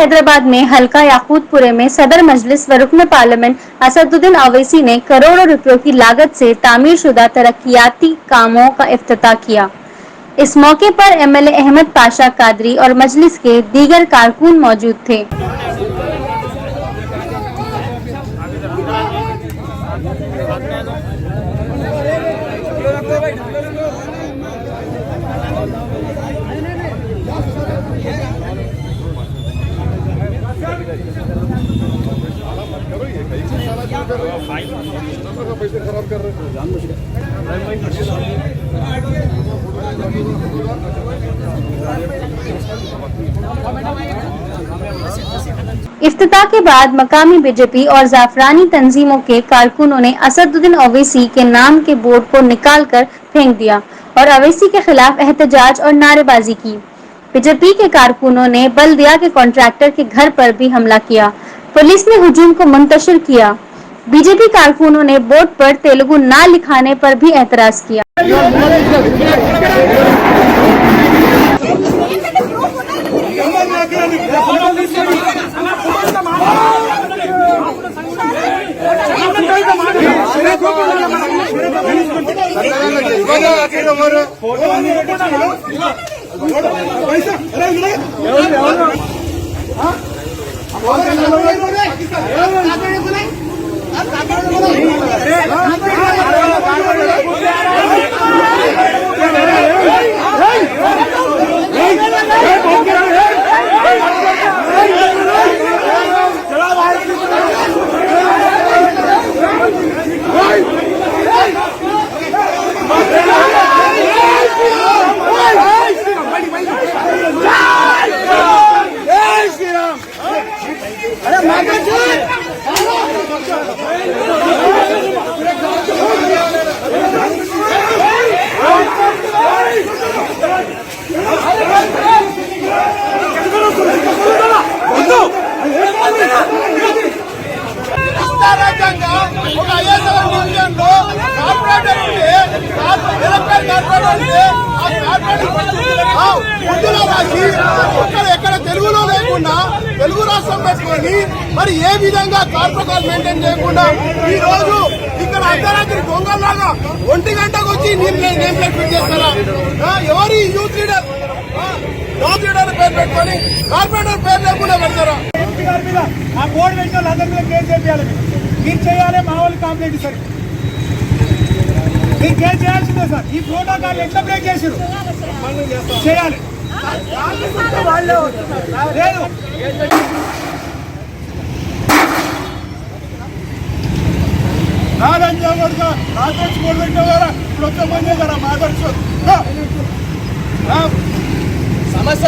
हैदराबाद में हल्का याकूतपुरे में सदर मजलिस व रुकन पार्लियामेंट असदुद्दीन अवैसी ने करोड़ों रुपयों की लागत से तामीरशुदा तरक्कियाती कामों का इफ्तिताह किया। इस मौके पर एमएलए अहमद पाशा कादरी और मजलिस के दीगर कारकुन मौजूद थे। पैसे खराब कर रहे इफ्तिताह के बाद मकामी बीजेपी और जाफरानी तंजीमों के कारकुनों ने असदुद्दीन अवैसी के नाम के बोर्ड को निकालकर फेंक दिया और अवैसी के खिलाफ एहतजाज और नारेबाजी की। बीजेपी के कारकुनों ने बल्दिया के कॉन्ट्रैक्टर के घर पर भी हमला किया। पुलिस ने हुजूम को मुंतशिर किया। बीजेपी कारकुनों ने बोर्ड पर तेलुगु ना लिखाने पर भी एतराज किया। తెలుగులో లేకుండా తెలుగు రాష్ట్రం పెట్టుకొని మరి ఏ విధంగా కార్పొరేషన్ మెయింటైన్ చేయకుండా ఈ రోజు ఇక్కడ అర్ధరాత్రి దొంగల్లాగా 1 గంటకు వచ్చి నేమ్ ప్లేట్ ఫిట్ చేస్తారా? ఎవరి యూత్ లీడర్ పేరు పెట్టుకొని కార్పొరేటర్ పేరు లేకుండా పెడతారా? ఆ బోర్డు పెట్టిన వాళ్ళందరి మీద కేసు చేయాలి. మీరు చేయాలి, మా వాళ్ళు కంప్లైంట్ సార్ మీరు కేసు చేయాల్సిందే సార్. ఈ ప్రోటోకాల్ ఎట్లా బ్రేక్ చేసారు చేయాలి. లేదు నాదంగా రాత్రి బోర్డు పెట్టావు కదా, ఇప్పుడు వచ్చే పని చేశారా? మా సమస్య